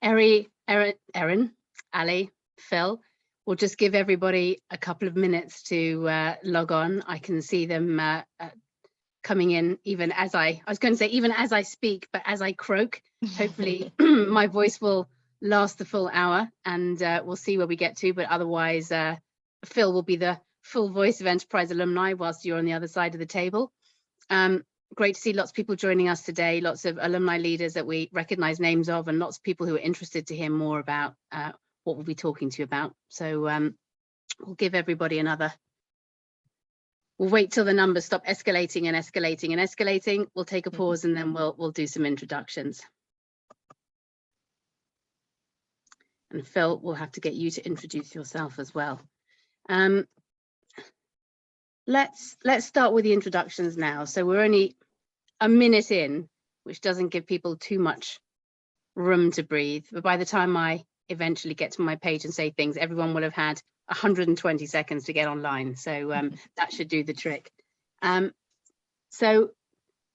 Erin, Ali, Phil, we'll just give everybody a couple of minutes to log on. I can see them coming in even as I was going to say even as I speak, but as I croak. Hopefully my voice will last the full hour, and we'll see where we get to. But otherwise, Phil will be the full voice of Enterprise Alumni whilst you're on the other side of the table. Great to see lots of people joining us today, lots of alumni leaders that we recognize names of, and lots of people who are interested to hear more about what we'll be talking to you about. So we'll give everybody another. We'll wait till the numbers stop escalating and escalating and escalating. We'll take a pause and then we'll do some introductions. And Phil, we'll have to get you to introduce yourself as well. Let's start with the introductions now. So we're only a minute in, which doesn't give people too much room to breathe. But by the time I eventually get to my page and say things, everyone will have had 120 seconds to get online. So that should do the trick. So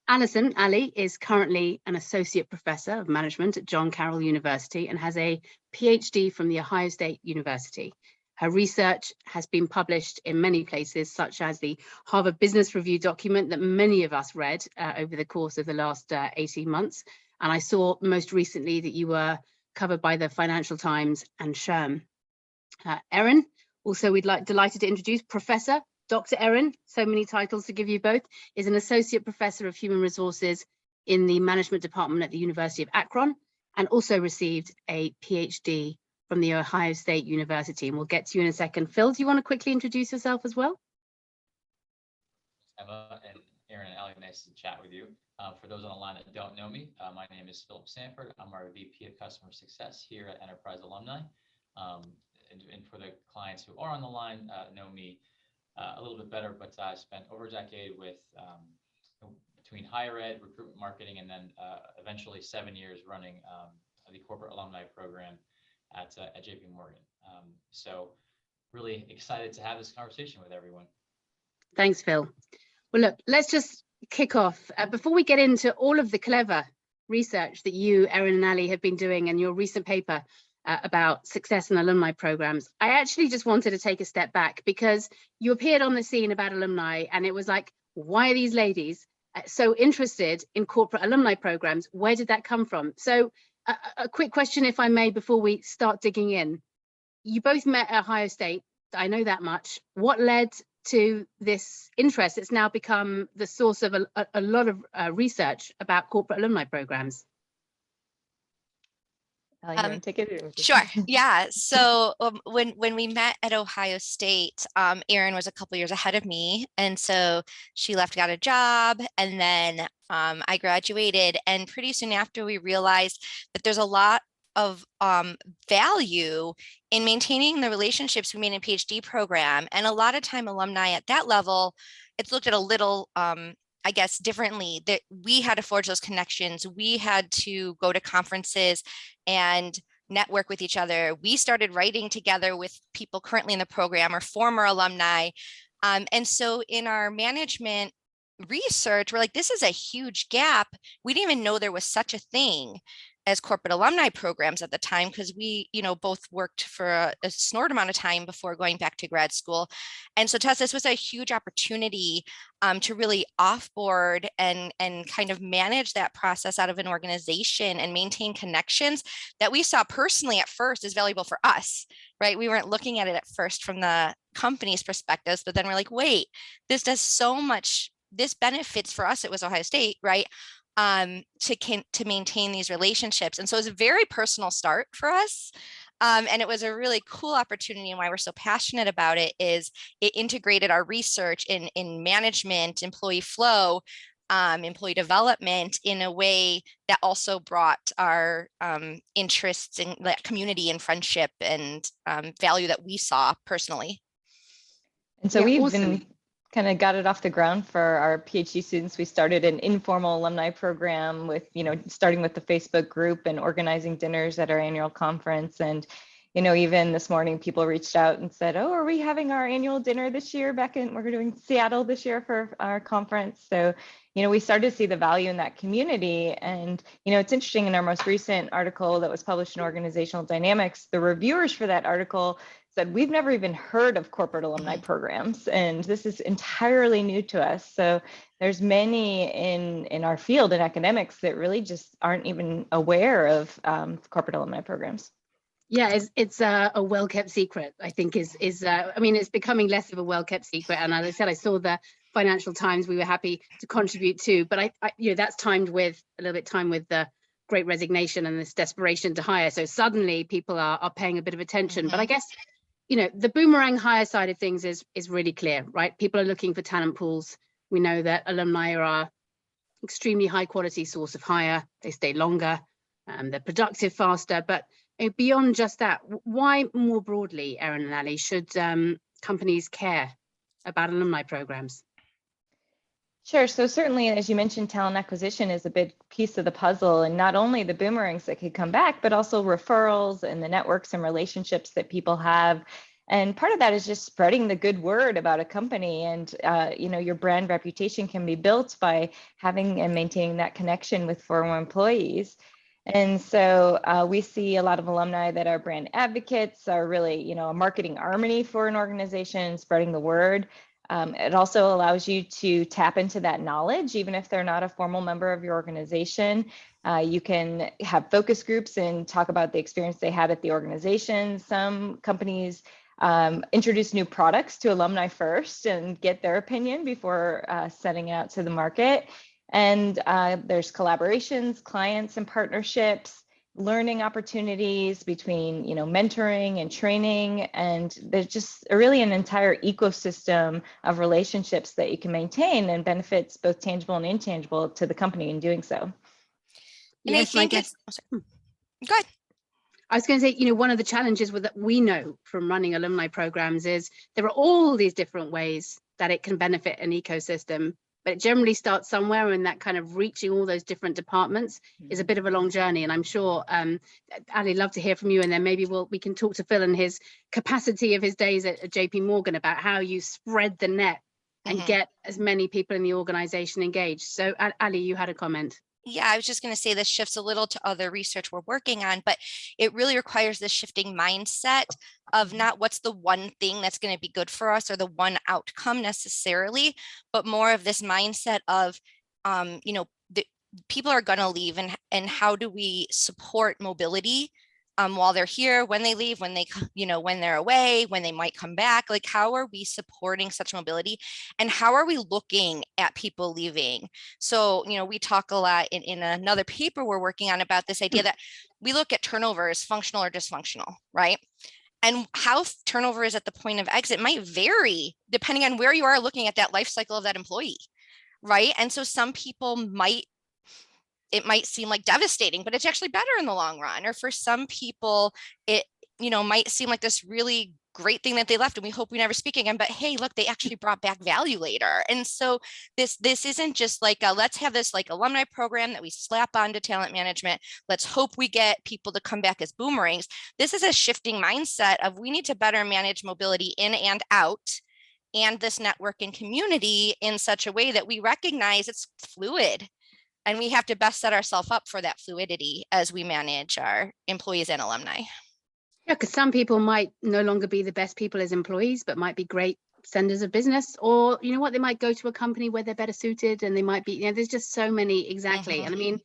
Ali is currently an associate professor of management at John Carroll University and has a PhD from the Ohio State University. Her research has been published in many places, such as the Harvard Business Review document that many of us read over the course of the last 18 months. And I saw most recently that you were covered by the Financial Times and SHRM. Erin, also delighted to introduce Professor Dr. Erin, so many titles to give you both, is an Associate Professor of Human Resources in the Management Department at the University of Akron, and also received a PhD from the Ohio State University. And we'll get to you in a second. Phil, do you want to quickly introduce yourself as well? Emma and Erin and Ali, nice to chat with you. For those on the line that don't know me, my name is Philip Sanford. I'm our VP of Customer Success here at Enterprise Alumni. And for the clients who are on the line, know me a little bit better, but I spent over a decade with between higher ed, recruitment marketing, and then eventually 7 years running the Corporate Alumni Program at JP Morgan. So really excited to have this conversation with everyone. Thanks, Phil. Well, look, let's just kick off. Before we get into all of the clever research that you, Erin and Ali, have been doing and your recent paper about success in alumni programs, I actually just wanted to take a step back because you appeared on the scene about alumni and it was like, why are these ladies so interested in corporate alumni programs? Where did that come from? So a quick question, if I may, before we start digging in. You both met at Ohio State, I know that much. What led to this interest? It's now become the source of a lot of research about corporate alumni programs. You want to take it? Sure. Yeah. So when we met at Ohio State, Erin was a couple years ahead of me, and so she left, got a job, and then I graduated. And pretty soon after, we realized that there's a lot of value in maintaining the relationships we made in PhD program, and a lot of time alumni at that level, it's looked at a little I guess differently, that we had to forge those connections. We had to go to conferences and network with each other. We started writing together with people currently in the program or former alumni. And so in our management research, we're like, this is a huge gap. We didn't even know there was such a thing as corporate alumni programs at the time, because we, both worked for a short amount of time before going back to grad school. And so to us, this was a huge opportunity to really offboard and kind of manage that process out of an organization and maintain connections that we saw personally at first as valuable for us, right? We weren't looking at it at first from the company's perspectives, but then we're like, wait, this does so much, this benefits for us. It was Ohio State, right? To maintain these relationships. And so it was a very personal start for us. And it was a really cool opportunity, and why we're so passionate about it is it integrated our research in management, employee flow, employee development in a way that also brought our interests in that community and friendship and value that we saw personally. And so we've been kind of got it off the ground for our PhD students. We started an informal alumni program with, starting with the Facebook group and organizing dinners at our annual conference. And, even this morning, people reached out and said, oh, are we having our annual dinner this year we're doing Seattle this year for our conference. So, we started to see the value in that community. And, it's interesting, in our most recent article that was published in Organizational Dynamics, the reviewers for that article said, we've never even heard of corporate alumni programs, and this is entirely new to us. So there's many in our field in academics that really just aren't even aware of corporate alumni programs. Yeah, it's a well-kept secret, I think it's becoming less of a well-kept secret. And as I said, I saw the Financial Times we were happy to contribute to, but I that's timed with a little bit time with the Great Resignation and this desperation to hire. So suddenly people are paying a bit of attention. But I guess, the boomerang hire side of things is really clear, right? People are looking for talent pools. We know that alumni are extremely high quality source of hire. They stay longer, they're productive faster. But beyond just that, why more broadly, Erin and Ali, should companies care about alumni programs? Sure. So certainly, as you mentioned, talent acquisition is a big piece of the puzzle, and not only the boomerangs that could come back, but also referrals and the networks and relationships that people have. And part of that is just spreading the good word about a company. And, your brand reputation can be built by having and maintaining that connection with former employees. And so we see a lot of alumni that are brand advocates, are really, a marketing harmony for an organization, spreading the word. It also allows you to tap into that knowledge, even if they're not a formal member of your organization. You can have focus groups and talk about the experience they had at the organization. Some companies introduce new products to alumni first and get their opinion before setting out to the market. And there's collaborations, clients and partnerships, learning opportunities between, mentoring and training. And there's just really an entire ecosystem of relationships that you can maintain and benefits both tangible and intangible to the company in doing so. And yes, I think go ahead. I was going to say, one of the challenges that we know from running alumni programs is there are all these different ways that it can benefit an ecosystem, but it generally starts somewhere, and that kind of reaching all those different departments is a bit of a long journey. And I'm sure, Ali, love to hear from you, and then maybe we can talk to Phil and his capacity of his days at JP Morgan about how you spread the net and get as many people in the organization engaged. So Ali, you had a comment. Yeah, I was just going to say this shifts a little to other research we're working on, but it really requires this shifting mindset of not what's the one thing that's going to be good for us or the one outcome necessarily, but more of this mindset of, people are going to leave, and how do we support mobility while they're here, when they leave, when they're away, when they might come back. Like, how are we supporting such mobility, and how are we looking at people leaving? So, we talk a lot in another paper we're working on about this idea that we look at turnover as functional or dysfunctional, right? And how turnover is at the point of exit might vary depending on where you are looking at that life cycle of that employee, right? And so some people it might seem like devastating, but it's actually better in the long run. Or for some people, it, might seem like this really great thing that they left, and we hope we never speak again, but hey, look, they actually brought back value later. And so this isn't just like let's have this like alumni program that we slap onto talent management. Let's hope we get people to come back as boomerangs. This is a shifting mindset of we need to better manage mobility in and out, and this network and community in such a way that we recognize it's fluid. And we have to best set ourselves up for that fluidity as we manage our employees and alumni. Yeah, because some people might no longer be the best people as employees, but might be great senders of business, or they might go to a company where they're better suited, and they might be, there's just so many, exactly. And I mean,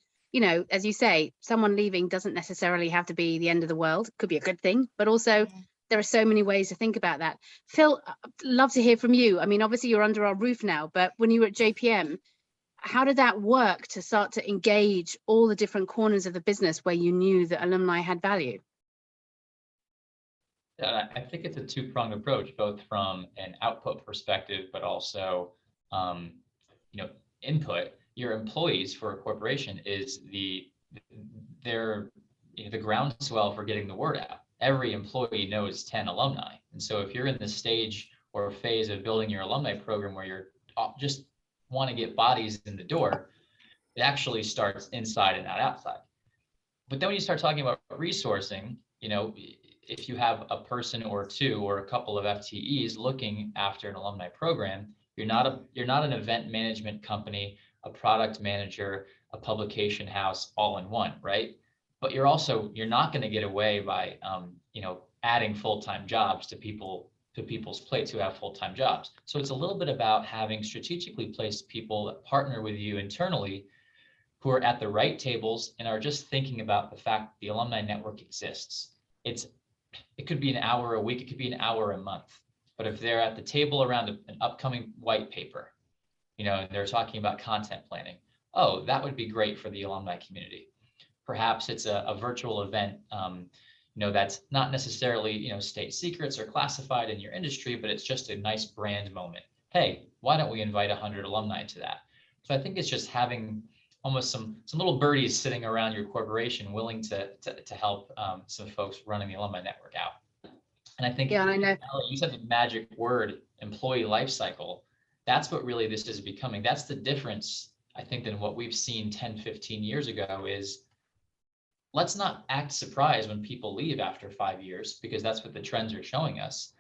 as you say, someone leaving doesn't necessarily have to be the end of the world. It could be a good thing, but also there are so many ways to think about that. Phil, I'd love to hear from you. I mean, obviously you're under our roof now, but when you were at JPM, how did that work to start to engage all the different corners of the business where you knew that alumni had value? Yeah, I think it's a two-pronged approach, both from an output perspective, but also, input. Your employees for a corporation is they're the groundswell for getting the word out. Every employee knows 10 alumni, and so if you're in the stage or phase of building your alumni program where you're just want to get bodies in the door, it actually starts inside and not outside. But then when you start talking about resourcing, if you have a person or two or a couple of FTEs looking after an alumni program, you're not an event management company, a product manager, a publication house all in one, right? But you're not going to get away by adding full-time jobs to people's plates who have full-time jobs. So it's a little bit about having strategically placed people that partner with you internally who are at the right tables and are just thinking about the fact the alumni network exists. It could be an hour a week, it could be an hour a month. But if they're at the table around an upcoming white paper, and they're talking about content planning, oh, that would be great for the alumni community. Perhaps it's a virtual event, that's not necessarily, state secrets or classified in your industry, but it's just a nice brand moment. Hey, why don't we invite 100 alumni to that? So I think it's just having almost some little birdies sitting around your corporation willing to help some folks running the alumni network out. And I think, yeah, I know. you said the magic word, employee life cycle. That's what really this is becoming. That's the difference, I think, than what we've seen 10, 15 years ago is let's not act surprised when people leave after 5 years, because that's what the trends are showing us.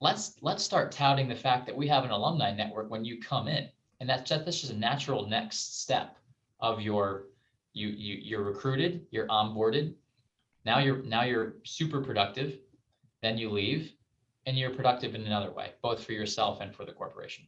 Let's start touting the fact that we have an alumni network when you come in. And that's just a natural next step of you're recruited, you're onboarded. Now you're super productive. Then you leave and you're productive in another way, both for yourself and for the corporation.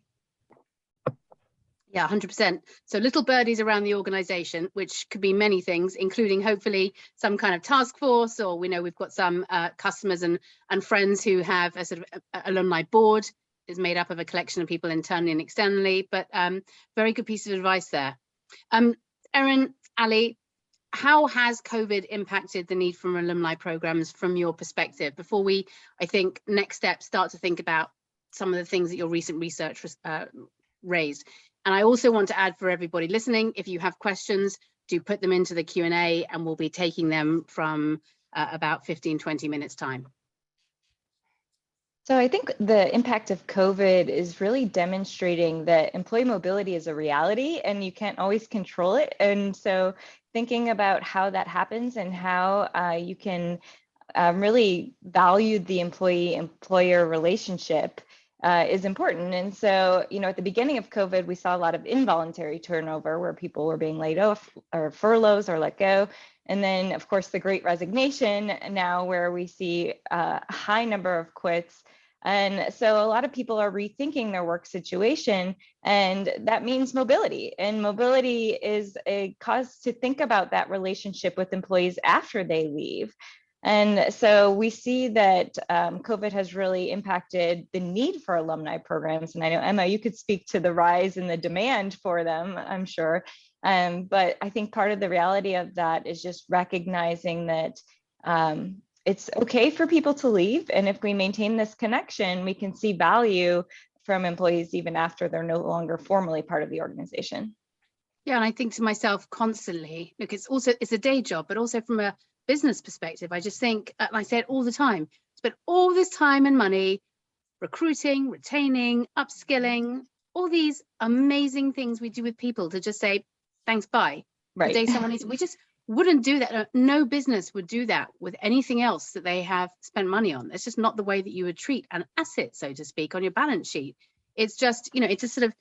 Yeah, 100%. So little birdies around the organization, which could be many things, including hopefully some kind of task force, or we know we've got some customers and friends who have a sort of alumni board is made up of a collection of people internally and externally, but very good piece of advice there. Erin, Ali, how has COVID impacted the need for alumni programs from your perspective? Before we, I think, next step, start to think about some of the things that your recent research raised. And I also want to add for everybody listening, if you have questions, do put them into the Q&A and we'll be taking them from about 15, 20 minutes time. So I think the impact of COVID is really demonstrating that employee mobility is a reality and you can't always control it. And so thinking about how that happens and how you can really value the employee-employer relationship is important. And so, at the beginning of COVID, we saw a lot of involuntary turnover where people were being laid off or furloughs or let go. And then, of course, the Great Resignation now where we see a high number of quits. And so a lot of people are rethinking their work situation, and that means mobility. And mobility is a cause to think about that relationship with employees after they leave. And so we see that COVID has really impacted the need for alumni programs. And I know, Emma, you could speak to the rise in the demand for them, I'm sure. But I think part of the reality of that is just recognizing that it's okay for people to leave. And if we maintain this connection, we can see value from employees even after they're no longer formally part of the organization. Yeah, and I think to myself constantly, look, it's a day job, but also from a business perspective, I just think, I say it all the time, spend all this time and money recruiting, retaining, upskilling, all these amazing things we do with people to just say, thanks, bye. Right. The day someone needs, we just wouldn't do that. No business would do that with anything else that they have spent money on. It's just not the way that you would treat an asset, so to speak, on your balance sheet. It's just, it's just sort of,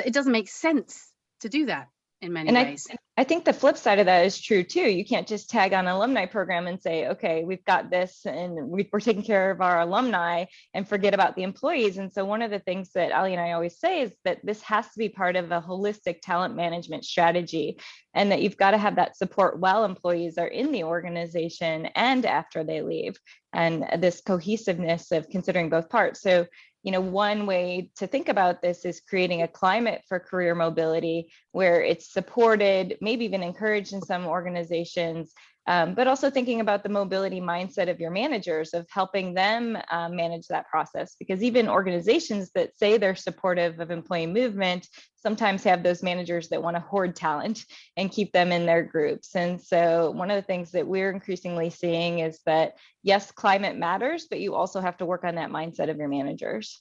it doesn't make sense to do that in many ways. I think the flip side of that is true too. You can't just tag on an alumni program and say, okay, we've got this and we're taking care of our alumni and forget about the employees. And so one of the things that Ali and I always say is that this has to be part of a holistic talent management strategy, and that you've got to have that support while employees are in the organization and after they leave, and this cohesiveness of considering both parts. So one way to think about this is creating a climate for career mobility where it's supported, maybe even encouraged in some organizations, but also thinking about the mobility mindset of your managers, of helping them manage that process. Because even organizations that say they're supportive of employee movement sometimes have those managers that want to hoard talent and keep them in their groups. And so one of the things that we're increasingly seeing is that, yes, climate matters, but you also have to work on that mindset of your managers.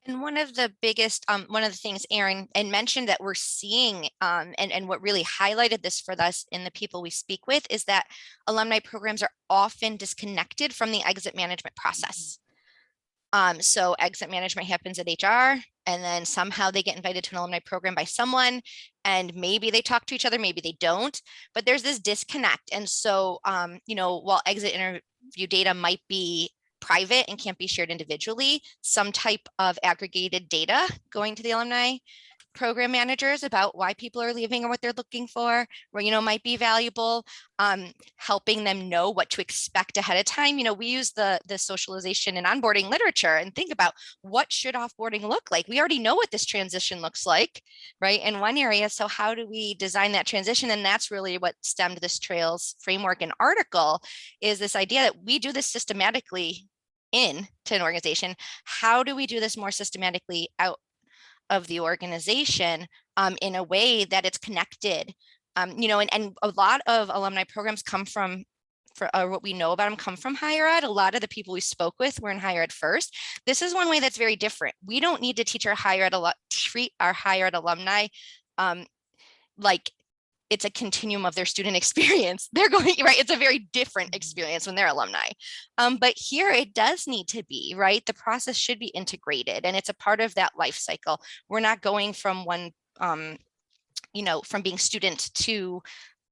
And one of the biggest, one of the things Erin and mentioned that we're seeing, and what really highlighted this for us in the people we speak with, is that alumni programs are often disconnected from the exit management process. So exit management happens at HR, and then somehow they get invited to an alumni program by someone, and maybe they talk to each other, maybe they don't, but there's this disconnect. And so, while exit interview data might be private and can't be shared individually, some type of aggregated data going to the alumni program managers about why people are leaving or what they're looking for, where, might be valuable, helping them know what to expect ahead of time. We use the socialization and onboarding literature and think about what should offboarding look like. We already know what this transition looks like, right, in one area. So how do we design that transition? And that's really what stemmed this Trails framework and article, is this idea that we do this systematically into an organization. How do we do this more systematically out of the organization, in a way that it's connected? And a lot of alumni programs come from, what we know about them, come from higher ed. A lot of the people we spoke with were in higher ed first. This is one way that's very different. We don't need to teach our treat our higher ed alumni like it's a continuum of their student experience. They're going, right, it's a very different experience when they're alumni. But here it does need to be, right? The process should be integrated, and it's a part of that life cycle. We're not going from one, from being student to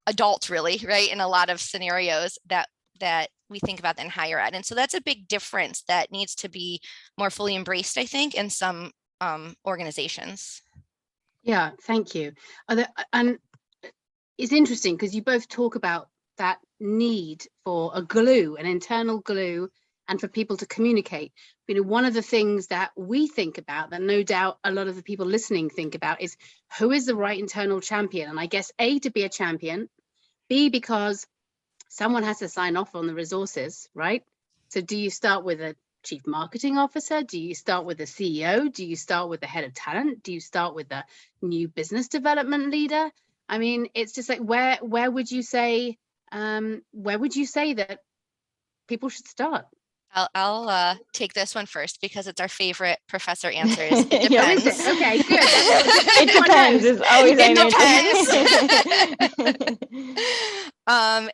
adult, really, right? In a lot of scenarios that we think about in higher ed. And so that's a big difference that needs to be more fully embraced, I think, in some organizations. Yeah, thank you. And it's interesting because you both talk about that need for a glue, an internal glue, and for people to communicate. One of the things that we think about, that no doubt a lot of the people listening think about, is who is the right internal champion? And I guess A, to be a champion, B, because someone has to sign off on the resources, right? So do you start with a chief marketing officer? Do you start with a CEO? Do you start with the head of talent? Do you start with the new business development leader? I mean, it's just like, where would you say that people should start? I'll take this one first because it's our favorite professor answers. It depends. Is it? Okay, good. It depends. Is always it depends.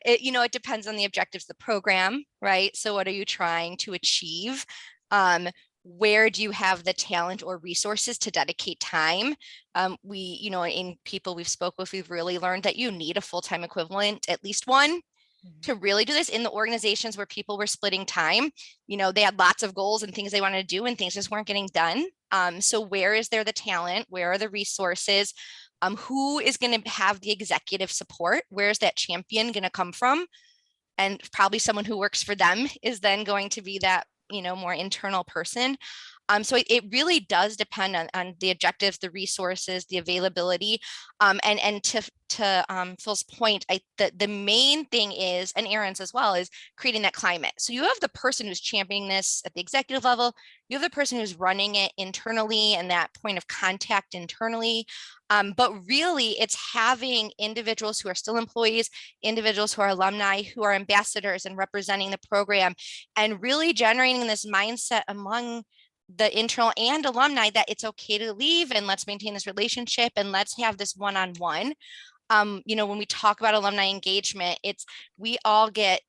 It depends on the objectives of the program, right? So what are you trying to achieve? Where do you have the talent or resources to dedicate time? In people we've spoke with, we've really learned that you need a full-time equivalent, at least one, to really do this. In the organizations where people were splitting time, they had lots of goals and things they wanted to do, and things just weren't getting done. So where is there the talent? Where are the resources? Who is going to have the executive support? Where's that champion going to come from? And probably someone who works for them is then going to be that more internal person. So it really does depend on the objectives, the resources, the availability. And to Phil's point, the main thing is, and Erin's as well, is creating that climate. So you have the person who's championing this at the executive level, you have the person who's running it internally and that point of contact internally. But really it's having individuals who are still employees, individuals who are alumni, who are ambassadors and representing the program, and really generating this mindset among the internal and alumni that it's okay to leave, and let's maintain this relationship, and let's have this one-on-one. When we talk about alumni engagement, we all get,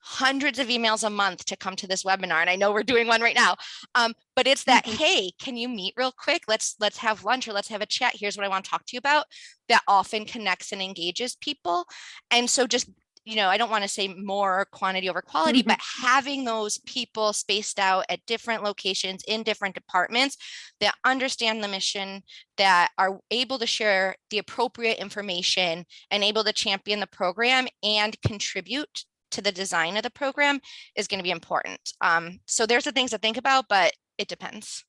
hundreds of emails a month to come to this webinar. And I know we're doing one right now, but it's that, hey, can you meet real quick? Let's have lunch, or let's have a chat. Here's what I want to talk to you about. That often connects and engages people. And so just, I don't want to say more quantity over quality, but having those people spaced out at different locations in different departments that understand the mission, that are able to share the appropriate information and able to champion the program and contribute to the design of the program is going to be important. So there's the things to think about, but it depends.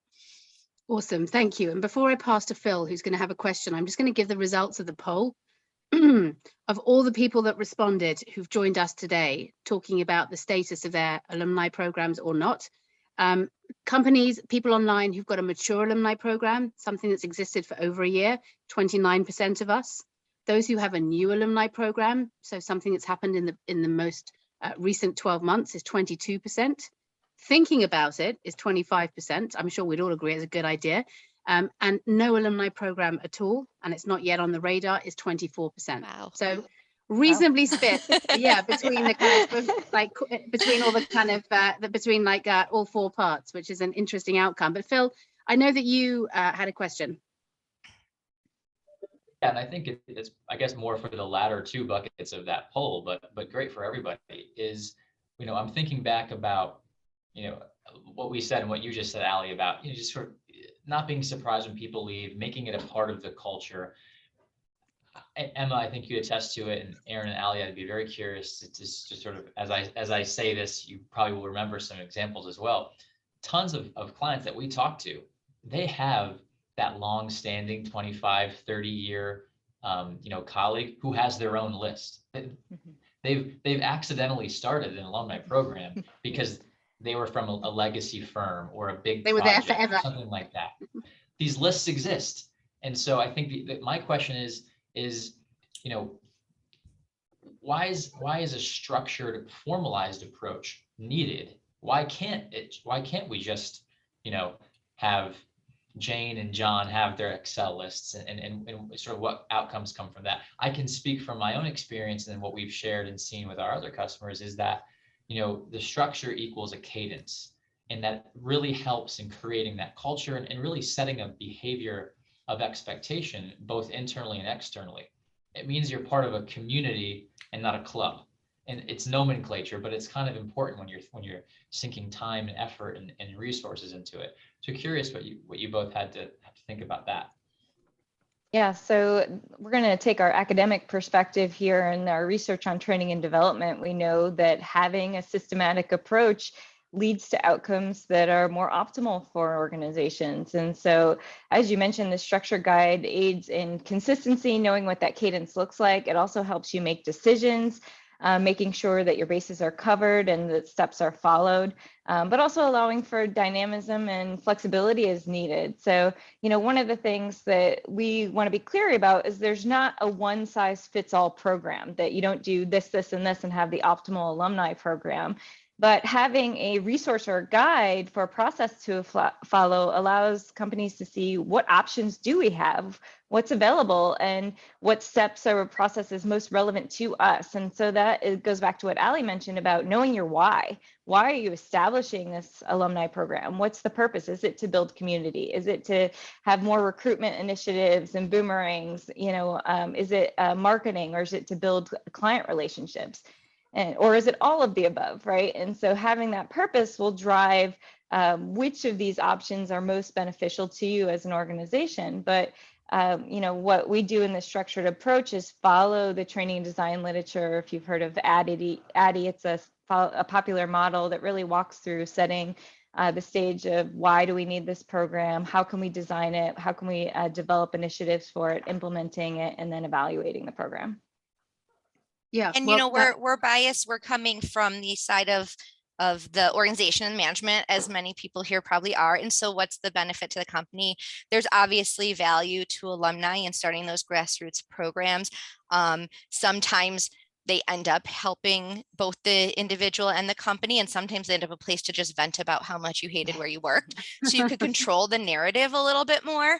Awesome, thank you. And before I pass to Phil, who's going to have a question, I'm just going to give the results of the poll. Of all the people that responded who've joined us today talking about the status of their alumni programs or not, companies, people online who've got a mature alumni program, something that's existed for over a year, 29% of us. Those who have a new alumni program, so something that's happened in the most recent 12 months, is 22%. thinking about it is 25%. I'm sure we'd all agree it's a good idea. And no alumni program at all, and it's not yet on the radar, is 24%. Wow. So reasonably split, yeah, between the kind of like between all the kind of between like all four parts, which is an interesting outcome. But Phil, I know that you had a question. Yeah, and I think it's, I guess, more for the latter two buckets of that poll, but great for everybody is, I'm thinking back about, what we said and what you just said, Ali, about, just sort of not being surprised when people leave, making it a part of the culture. Emma, I think you attest to it, and Erin and Ali, I'd be very curious to sort of, as I say this, you probably will remember some examples as well. Tons of clients that we talk to, they have that long-standing 25, 30-year, colleague who has their own list. They've accidentally started an alumni program because they were from a legacy firm or a big They were project, there forever, something like that. These lists exist, and so I think my question is, why is a structured, formalized approach needed? Why can't we just, have Jane and John have their Excel lists and sort of what outcomes come from that? I can speak from my own experience and what we've shared and seen with our other customers is that, the structure equals a cadence, and that really helps in creating that culture and really setting a behavior of expectation, both internally and externally. It means you're part of a community and not a club. And it's nomenclature, but it's kind of important when you're sinking time and effort and resources into it. So curious what you both have to think about that. Yeah, so we're going to take our academic perspective here and our research on training and development. We know that having a systematic approach leads to outcomes that are more optimal for organizations. And so, as you mentioned, the structure guide aids in consistency, knowing what that cadence looks like. It also helps you make decisions, making sure that your bases are covered and that steps are followed, but also allowing for dynamism and flexibility as needed. So, one of the things that we want to be clear about is there's not a one size fits all program, that you don't do this, this, and this and have the optimal alumni program. But having a resource or a guide for a process to follow allows companies to see what options do we have, what's available, and what steps or process is most relevant to us. And so it goes back to what Ali mentioned about knowing your why. Why are you establishing this alumni program? What's the purpose? Is it to build community? Is it to have more recruitment initiatives and boomerangs? Is it marketing, or is it to build client relationships? Or is it all of the above, right? And so having that purpose will drive which of these options are most beneficial to you as an organization. But what we do in the structured approach is follow the training and design literature. If you've heard of ADDIE, it's a popular model that really walks through setting the stage of why do we need this program, how can we design it, how can we develop initiatives for it, implementing it, and then evaluating the program. yeah. And well, we're biased. We're coming from the side of the organization and management, as many people here probably are. And so what's the benefit to the company? There's obviously value to alumni in starting those grassroots programs. Sometimes they end up helping both the individual and the company, and sometimes they end up a place to just vent about how much you hated where you worked. So you could control the narrative a little bit more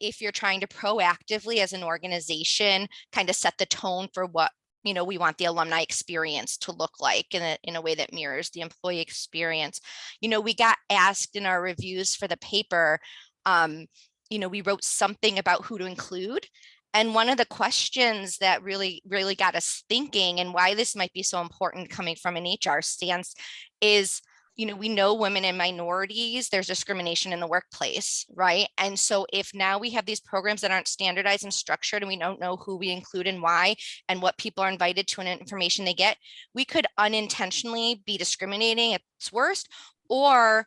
if you're trying to proactively as an organization kind of set the tone for what we want the alumni experience to look like in a way that mirrors the employee experience. We got asked in our reviews for the paper, we wrote something about who to include. And one of the questions that really, really got us thinking, and why this might be so important coming from an HR stance, is we know women and minorities, there's discrimination in the workplace, right? And so if now we have these programs that aren't standardized and structured, and we don't know who we include and why, and what people are invited to and information they get, we could unintentionally be discriminating at its worst, or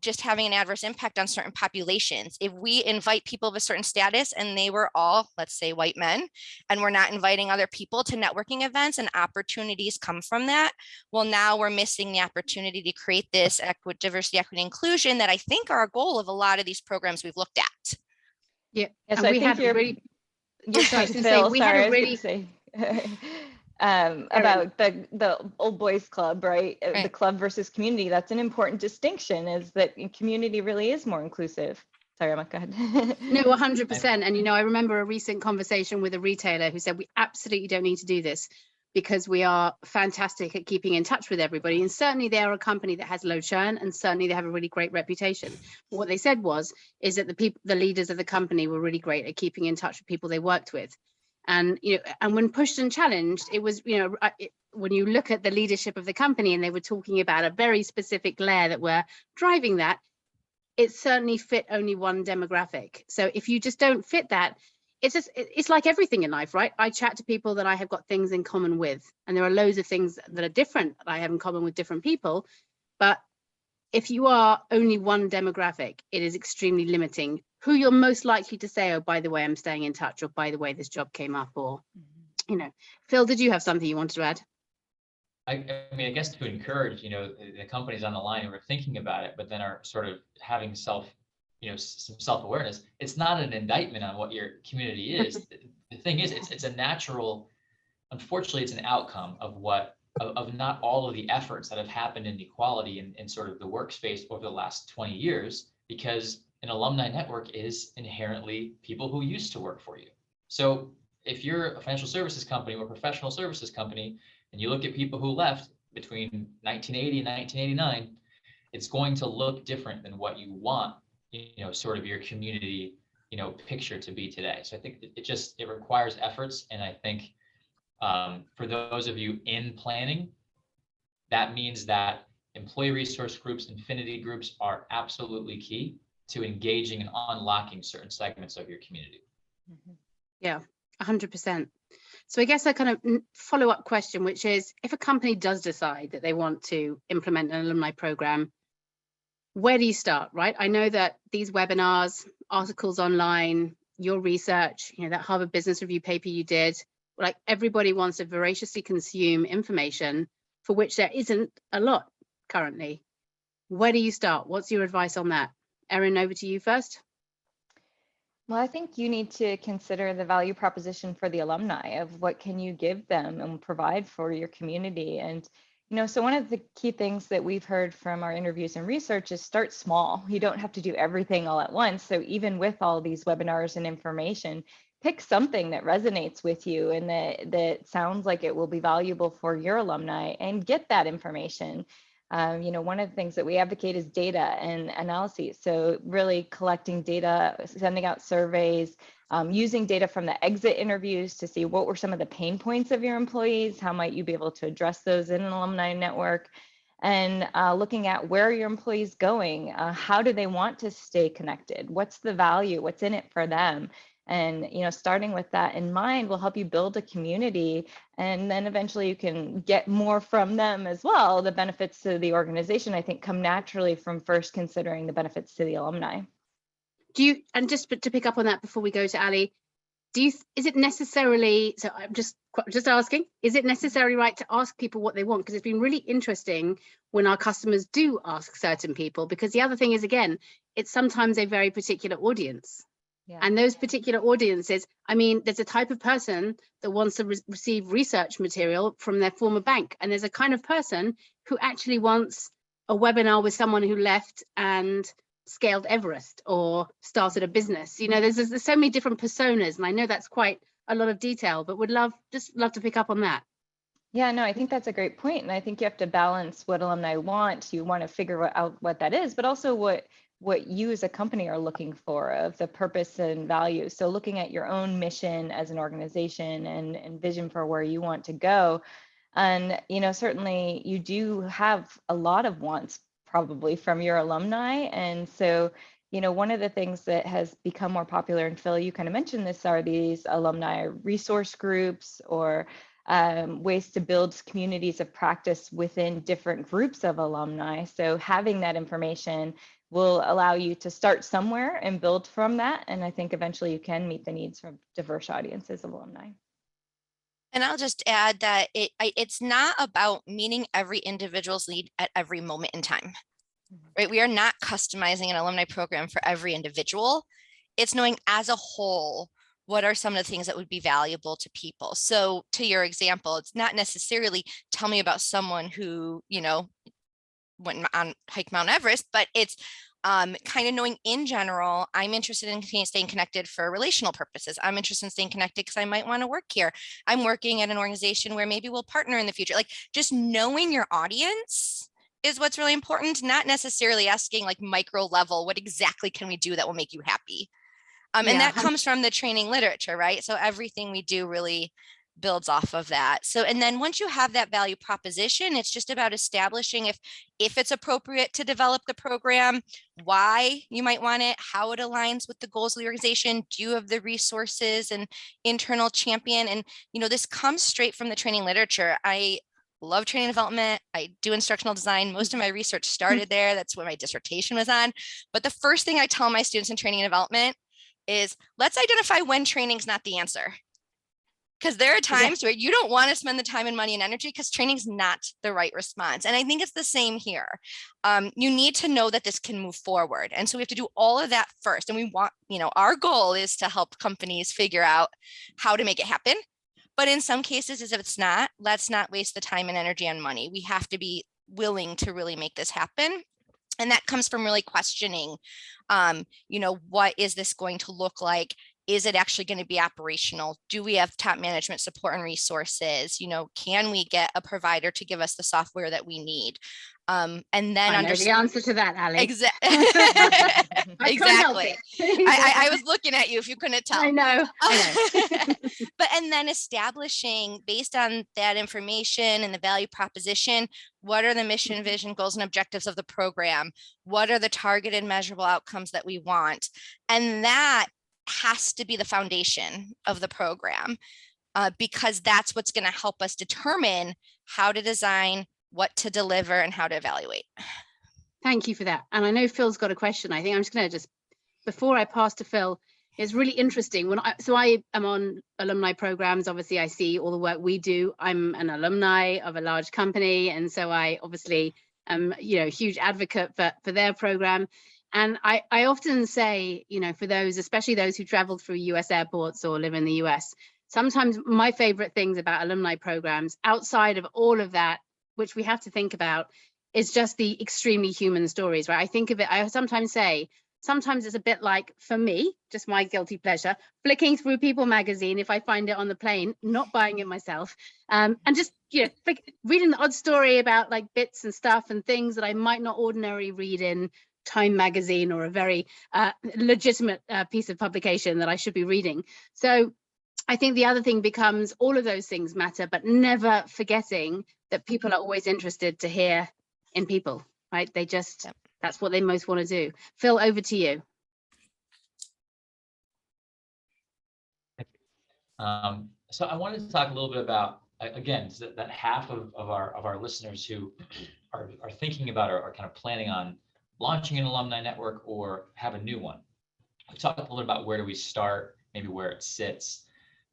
just having an adverse impact on certain populations. If we invite people of a certain status and they were all, let's say, white men, and we're not inviting other people to networking events and opportunities come from that, well, now we're missing the opportunity to create this diversity, equity, inclusion that I think are a goal of a lot of these programs we've looked at. Yeah, yes, and we had really. You're Sorry, Phil, we had a really. about the old boys club, right? Right. The club versus community. That's an important distinction, is that community really is more inclusive. Sorry, Emma, go ahead. No, 100%. And, I remember a recent conversation with a retailer who said, we absolutely don't need to do this because we are fantastic at keeping in touch with everybody. And certainly they are a company that has low churn, and certainly they have a really great reputation. But what they said is that the leaders of the company were really great at keeping in touch with people they worked with. And, and when pushed and challenged, it was, when you look at the leadership of the company and they were talking about a very specific layer that were driving that, it certainly fit only one demographic. So if you just don't fit that, it's like everything in life, right? I chat to people that I have got things in common with, and there are loads of things that are different that I have in common with different people. But if you are only one demographic, it is extremely limiting who you're most likely to say, oh, by the way, I'm staying in touch, or by the way, this job came up, or, Phil, did you have something you wanted to add? I mean, I guess to encourage, the companies on the line who are thinking about it, but then are sort of having some self-awareness. It's not an indictment on what your community is. The thing is, it's a natural, unfortunately, it's an outcome of not all of the efforts that have happened in equality in sort of the workspace over the last 20 years, because an alumni network is inherently people who used to work for you. So if you're a financial services company or professional services company, and you look at people who left between 1980 and 1989, it's going to look different than what you want, sort of your community, picture to be today. So I think it requires efforts. And I think for those of you in planning, that means that employee resource groups, affinity groups are absolutely key to engaging and unlocking certain segments of your community. Yeah, 100%. So I guess a kind of follow-up question, which is, if a company does decide that they want to implement an alumni program, where do you start, right? I know that these webinars, articles online, your research, that Harvard Business Review paper you did, like everybody wants to voraciously consume information for which there isn't a lot currently. Where do you start? What's your advice on that? Erin, over to you first. Well, I think you need to consider the value proposition for the alumni of what can you give them and provide for your community. And, so one of the key things that we've heard from our interviews and research is start small. You don't have to do everything all at once. So even with all these webinars and information, pick something that resonates with you and that sounds like it will be valuable for your alumni, and get that information. One of the things that we advocate is data and analyses. So really collecting data, sending out surveys, using data from the exit interviews to see what were some of the pain points of your employees, how might you be able to address those in an alumni network, and looking at where are your employees going, how do they want to stay connected, what's the value, what's in it for them. And, starting with that in mind will help you build a community, and then eventually you can get more from them as well. The benefits to the organization, I think, come naturally from first considering the benefits to the alumni. And just to pick up on that before we go to Ali, is it necessarily, so I'm just asking, is it necessarily right to ask people what they want? Because it's been really interesting when our customers do ask certain people, because the other thing is, again, it's sometimes a very particular audience. Yeah. And those particular audiences, I mean, there's a type of person that wants to receive research material from their former bank. And there's a kind of person who actually wants a webinar with someone who left and scaled Everest or started a business. There's so many different personas. And I know that's quite a lot of detail, but would love to pick up on that. Yeah, no, I think that's a great point. And I think you have to balance what alumni want. You want to figure out what that is, but also what you as a company are looking for, of the purpose and value. So looking at your own mission as an organization and vision for where you want to go. And, certainly you do have a lot of wants probably from your alumni. And so, one of the things that has become more popular, and Phil, you kind of mentioned this, are these alumni resource groups, or ways to build communities of practice within different groups of alumni. So having that information will allow you to start somewhere and build from that. And I think eventually you can meet the needs from diverse audiences of alumni. And I'll just add that it's not about meeting every individual's need at every moment in time, right? We are not customizing an alumni program for every individual. It's knowing as a whole, what are some of the things that would be valuable to people? So to your example, it's not necessarily tell me about someone who, went on hike Mount Everest, but it's kind of knowing in general, I'm interested in staying connected for relational purposes. I'm interested in staying connected because I might want to work here. I'm working at an organization where maybe we'll partner in the future. Like just knowing your audience is what's really important, not necessarily asking like micro level, what exactly can we do that will make you happy? And that comes from the training literature, right? So everything we do really builds off of that. So, and then once you have that value proposition, it's just about establishing if it's appropriate to develop the program, why you might want it, how it aligns with the goals of the organization, do you have the resources and internal champion? And, this comes straight from the training literature. I love training development. I do instructional design. Most of my research started there. That's what my dissertation was on. But the first thing I tell my students in training and development is let's identify when training's not the answer. Because there are times where you don't want to spend the time and money and energy because training's not the right response. And I think it's the same here. You need to know that this can move forward. And so we have to do all of that first. And we want, our goal is to help companies figure out how to make it happen. But in some cases, if it's not, let's not waste the time and energy and money. We have to be willing to really make this happen. And that comes from really questioning, what is this going to look like? Is it actually going to be operational? Do we have top management support and resources? Can we get a provider to give us the software that we need? And then I know the answer to that, Ali. Exactly. I was looking at you if you couldn't tell. I know. But and then establishing based on that information and the value proposition, what are the mission, vision, goals, and objectives of the program? What are the targeted measurable outcomes that we want? And that has to be the foundation of the program because that's what's going to help us determine how to design, what to deliver, and how to evaluate. Thank you for that. And I know Phil's got a question. I think I'm just going to before I pass to Phil, it's really interesting. I am on alumni programs. Obviously, I see all the work we do. I'm an alumni of a large company. And so I obviously am, a huge advocate for their program. And I often say, for those, especially those who travel through US airports or live in the US, sometimes my favorite things about alumni programs, outside of all of that, which we have to think about, is just the extremely human stories, right? I sometimes say, sometimes it's a bit like, for me, just my guilty pleasure, flicking through People magazine if I find it on the plane, not buying it myself, and just, reading the odd story about like bits and stuff and things that I might not ordinarily read in Time magazine or a very legitimate piece of publication that I should be reading. So I think the other thing becomes all of those things matter, but never forgetting that people are always interested to hear in people, right? They just, that's what they most want to do. Phil, over to you. So I wanted to talk a little bit about, again, that half of our listeners who are thinking about or are kind of planning on launching an alumni network or have a new one. We talked a little bit about where do we start, maybe where it sits,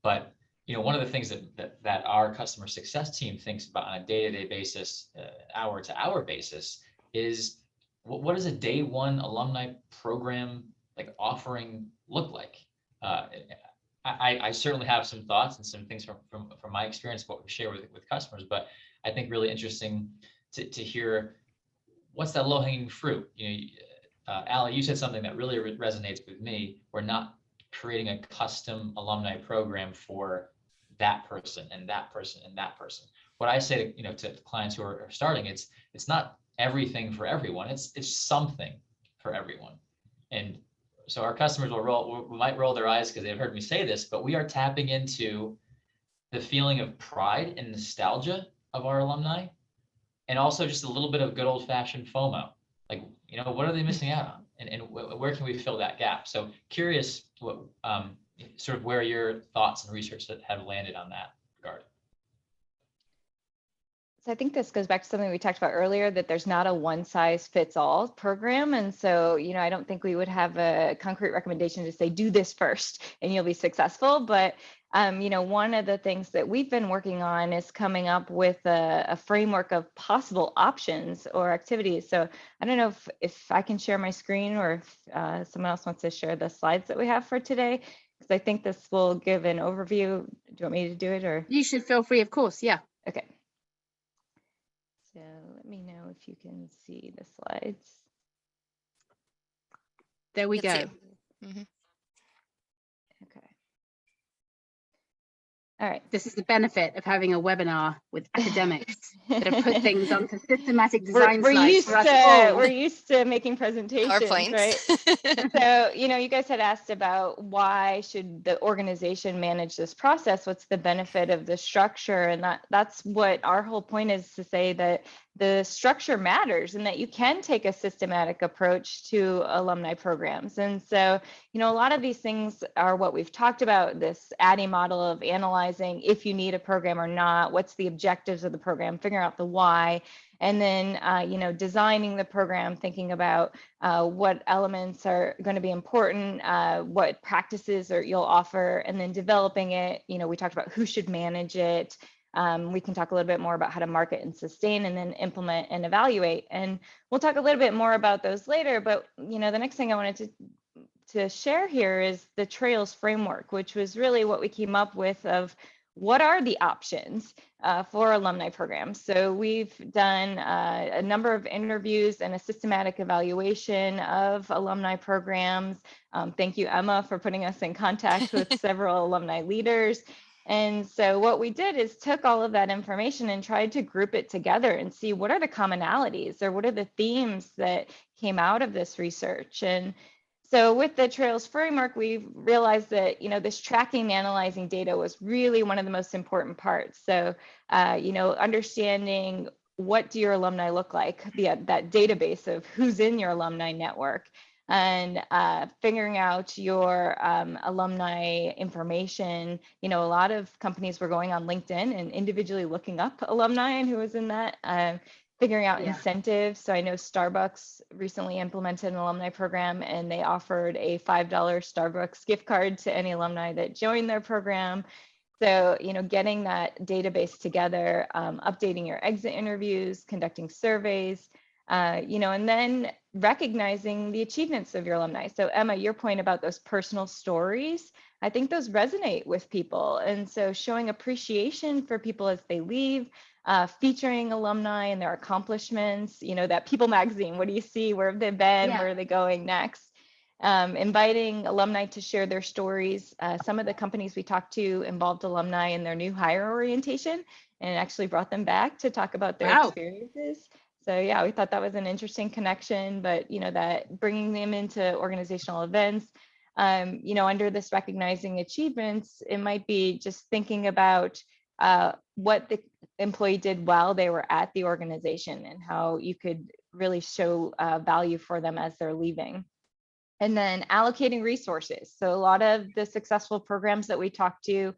but one of the things that our customer success team thinks about on a day-to-day basis, hour-to-hour basis, is what does a day one alumni program like offering look like? I certainly have some thoughts and some things from my experience, what we share with customers, but I think really interesting to hear what's that low-hanging fruit. Ali, you said something that really resonates with me. We're not creating a custom alumni program for that person and that person and that person. What I say to clients who are starting, it's not everything for everyone. It's something for everyone. And so our customers might roll their eyes because they've heard me say this, but we are tapping into the feeling of pride and nostalgia of our alumni, and also just a little bit of good old fashioned FOMO. Like, what are they missing out on? And where can we fill that gap? So curious what sort of where your thoughts and research that have landed on that regard. So I think this goes back to something we talked about earlier, that there's not a one size fits all program. And so, I don't think we would have a concrete recommendation to say, do this first and you'll be successful. But, one of the things that we've been working on is coming up with a framework of possible options or activities. So I don't know if I can share my screen or if someone else wants to share the slides that we have for today. Because I think this will give an overview. Do you want me to do it or? You should feel free, of course. Yeah. Okay. So let me know if you can see the slides. There we Let's see go. it. Mhm. Okay. All right. This is the benefit of having a webinar with academics that have put things onto systematic we're, design we're slides used for us to all. we're used to making presentations, right? PowerPoints. So, you guys had asked about why should the organization manage this process? What's the benefit of the structure? And that's what our whole point is, to say that the structure matters and that you can take a systematic approach to alumni programs. And so, a lot of these things are what we've talked about, this ADDIE model of analyzing if you need a program or not, what's the objectives of the program, figuring out the why, and then, designing the program, thinking about what elements are going to be important, what practices you'll offer, and then developing it. We talked about who should manage it. We can talk a little bit more about how to market and sustain, and then implement and evaluate. And we'll talk a little bit more about those later. But, the next thing I wanted to share here is the Trails framework, which was really what we came up with of what are the options for alumni programs. So we've done a number of interviews and a systematic evaluation of alumni programs. Thank you, Emma, for putting us in contact with several alumni leaders. And so what we did is took all of that information and tried to group it together and see what are the commonalities, or what are the themes that came out of this research. And so with the Trails framework, we realized that, this tracking and analyzing data was really one of the most important parts. So, understanding what do your alumni look like, that database of who's in your alumni network, and figuring out your alumni information. A lot of companies were going on LinkedIn and individually looking up alumni and who was in that. Figuring out incentives. So I know Starbucks recently implemented an alumni program, and they offered a $5 Starbucks gift card to any alumni that joined their program. So, getting that database together, updating your exit interviews, conducting surveys, and then recognizing the achievements of your alumni. So Emma, your point about those personal stories, I think those resonate with people. And so showing appreciation for people as they leave, featuring alumni and their accomplishments, that People magazine, what do you see? Where have they been? Where are they going next? Inviting alumni to share their stories. Some of the companies we talked to involved alumni in their new hire orientation and actually brought them back to talk about their experiences. So yeah, we thought that was an interesting connection, but that bringing them into organizational events, under this recognizing achievements, it might be just thinking about what the employee did while they were at the organization and how you could really show value for them as they're leaving. And then allocating resources. So a lot of the successful programs that we talked to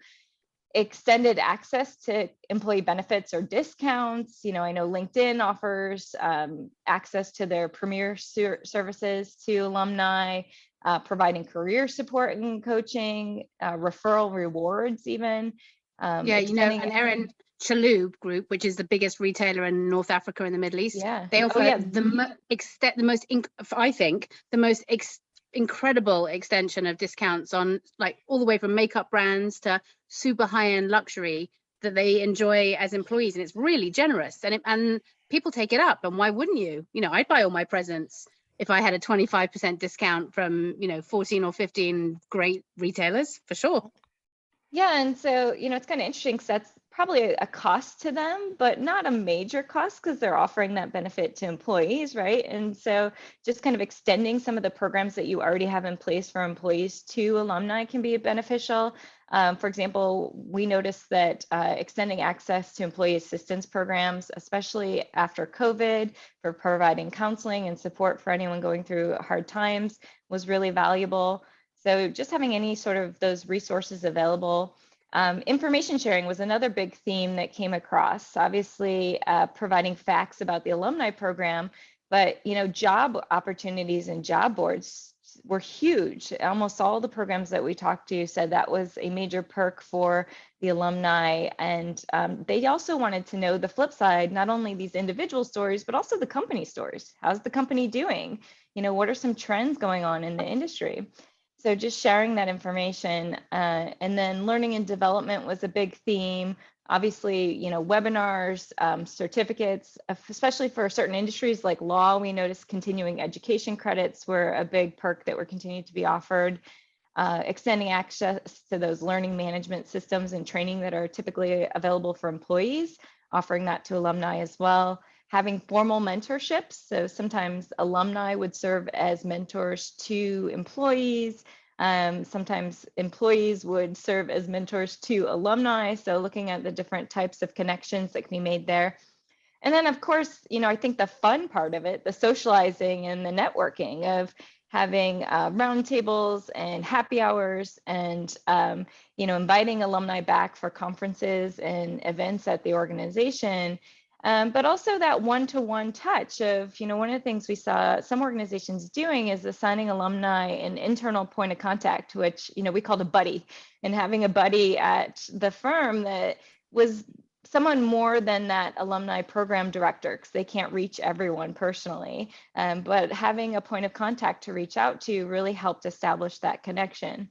extended access to employee benefits or discounts. I know LinkedIn offers access to their premier services to alumni, providing career support and coaching, referral rewards even. And Erin Group, which is the biggest retailer in North Africa and the Middle East, they offer the most incredible extension of discounts on all the way from makeup brands to super high-end luxury that they enjoy as employees, and it's really generous, and people take it up. And why wouldn't you? I'd buy all my presents if I had a 25% discount from 14 or 15 great retailers, for sure. Yeah, and so it's kind of interesting because that's probably a cost to them, but not a major cost because they're offering that benefit to employees, right? And so just kind of extending some of the programs that you already have in place for employees to alumni can be beneficial. For example, we noticed that extending access to employee assistance programs, especially after COVID, for providing counseling and support for anyone going through hard times, was really valuable. So just having any sort of those resources available. Information sharing was another big theme that came across. Obviously, providing facts about the alumni program, but job opportunities and job boards were huge. Almost all the programs that we talked to said that was a major perk for the alumni, and they also wanted to know the flip side, not only these individual stories, but also the company stories. How's the company doing? What are some trends going on in the industry? So just sharing that information, and then learning and development was a big theme. Obviously, webinars, certificates, especially for certain industries like law, we noticed continuing education credits were a big perk that were continuing to be offered. Extending access to those learning management systems and training that are typically available for employees, offering that to alumni as well. Having formal mentorships. So sometimes alumni would serve as mentors to employees. Sometimes employees would serve as mentors to alumni. So looking at the different types of connections that can be made there. And then, of course, I think the fun part of it, the socializing and the networking of having roundtables and happy hours and, inviting alumni back for conferences and events at the organization. But also that one-to-one touch of, one of the things we saw some organizations doing is assigning alumni an internal point of contact, which, we called a buddy, and having a buddy at the firm that was someone more than that alumni program director, because they can't reach everyone personally. But having a point of contact to reach out to really helped establish that connection.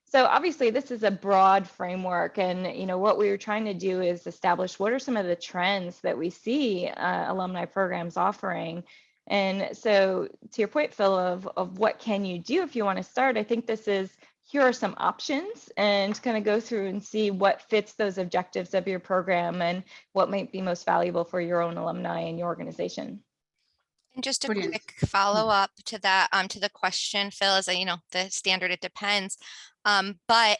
So obviously this is a broad framework, and what we were trying to do is establish what are some of the trends that we see alumni programs offering. And so to your point, Phil, of what can you do if you want to start, I think this is, here are some options, and kind of go through and see what fits those objectives of your program and what might be most valuable for your own alumni and your organization. And just a Brilliant. quick follow up to that, to the question, Phil, is the standard, it depends. But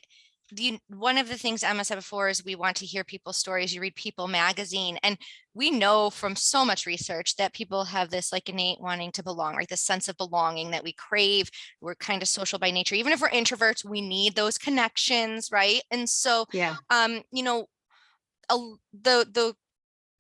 one of the things Emma said before is we want to hear people's stories. You read People magazine, and we know from so much research that people have this innate wanting to belong, right? This sense of belonging that we crave. We're kind of social by nature. Even if we're introverts, we need those connections, right? And so, Yeah. The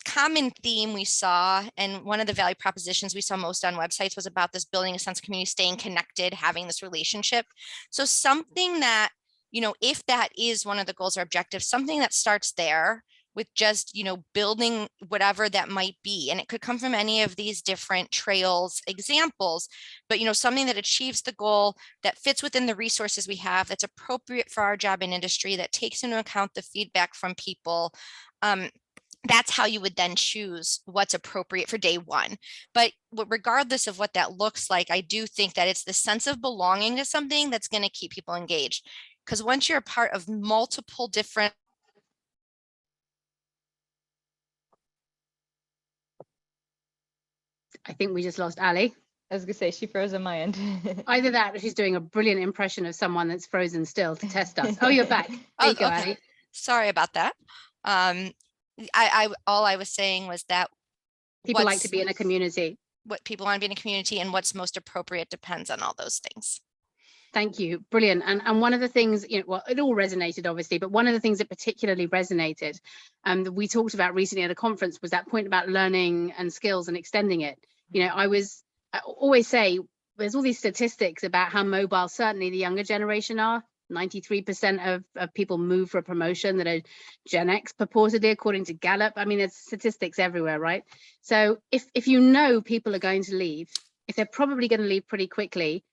common theme we saw, and one of the value propositions we saw most on websites, was about this building a sense of community, staying connected, having this relationship. So something that, if that is one of the goals or objectives, something that starts there with just, building whatever that might be. And it could come from any of these different trails examples, but, something that achieves the goal, that fits within the resources we have, that's appropriate for our job and industry, that takes into account the feedback from people. That's how you would then choose what's appropriate for day one. But regardless of what that looks like, I do think that it's the sense of belonging to something that's going to keep people engaged. Because once you're a part of multiple different. I think we just lost Ali. I was gonna say, she froze on my end. Either that or she's doing a brilliant impression of someone that's frozen still to test us. Oh, you're back. There you go, Okay. Ali. Sorry about that. All I was saying was that people like to be in a community. What people want to be in a community and what's most appropriate depends on all those things. Thank you. Brilliant. And one of the things, well, it all resonated, obviously, but one of the things that particularly resonated that we talked about recently at a conference was that point about learning and skills and extending it. I always say there's all these statistics about how mobile certainly the younger generation are. 93% of people move for a promotion that are Gen X purportedly, according to Gallup. I mean, there's statistics everywhere, right? So if people are going to leave, if they're probably going to leave pretty quickly,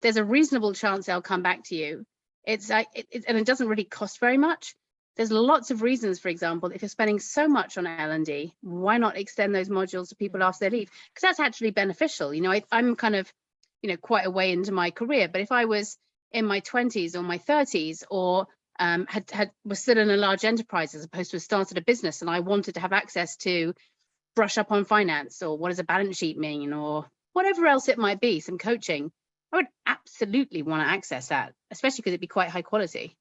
there's a reasonable chance they'll come back to you. And it doesn't really cost very much. There's lots of reasons, for example, if you're spending so much on L&D, why not extend those modules to people after they leave? Because that's actually beneficial. I'm kind of, quite a way into my career, but if I was in my 20s or my 30s, or was still in a large enterprise as opposed to have started a business, and I wanted to have access to brush up on finance, or what does a balance sheet mean, or whatever else it might be, some coaching, I would absolutely want to access that, especially because it'd be quite high quality.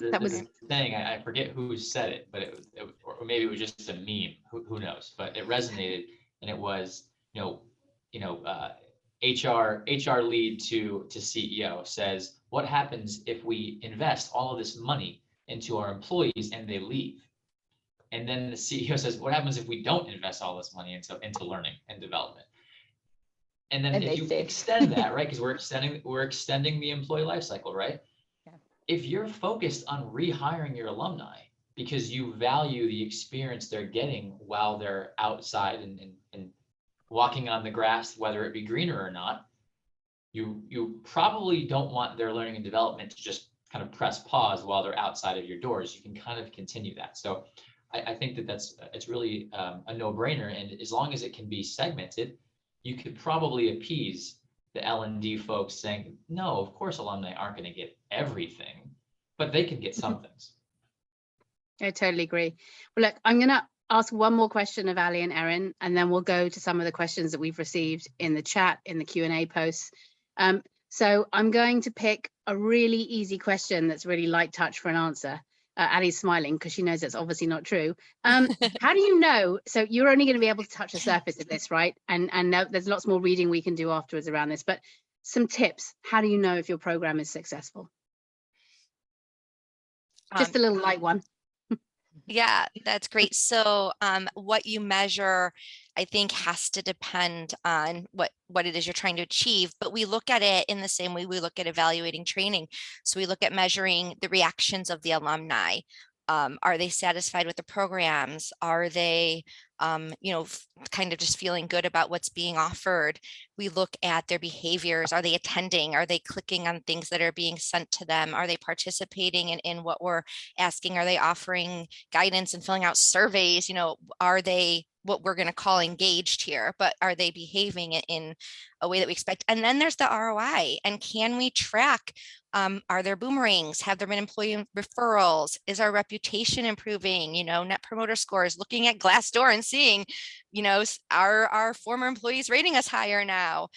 That was saying, I forget who said it, but or maybe it was just a meme, who knows, but it resonated, and it was, HR lead to CEO says, what happens if we invest all of this money into our employees and they leave? And then the CEO says, what happens if we don't invest all this money into learning and development? And then if you extend that, right, because we're extending the employee life cycle, right? Yeah. If you're focused on rehiring your alumni because you value the experience they're getting while they're outside and walking on the grass, whether it be greener or not, you probably don't want their learning and development to just kind of press pause while they're outside of your doors. You can kind of continue that. So I think that it's really a no-brainer. And as long as it can be segmented, you could probably appease the L&D folks saying, no, of course alumni aren't going to get everything, but they can get some things. I totally agree. Well, look, I'm going to ask one more question of Ali and Erin, and then we'll go to some of the questions that we've received in the chat, in the Q&A posts. So I'm going to pick a really easy question that's really light touch for an answer. Ali's smiling because she knows it's obviously not true. How do you know? So you're only going to be able to touch the surface of this, right? And there's lots more reading we can do afterwards around this, but some tips. How do you know if your program is successful? Just a little light one. Yeah, that's great. So what you measure, I think, has to depend on what it is you're trying to achieve. But we look at it in the same way we look at evaluating training. So we look at measuring the reactions of the alumni. Are they satisfied with the programs? Are they, kind of just feeling good about what's being offered? We look at their behaviors. Are they attending? Are they clicking on things that are being sent to them? Are they participating in what we're asking? Are they offering guidance and filling out surveys? Are they what we're going to call engaged here, but are they behaving in a way that we expect? And then there's the ROI. And can we track, are there boomerangs? Have there been employee referrals? Is our reputation improving? Net promoter scores, looking at Glassdoor and seeing, are our former employees rating us higher now?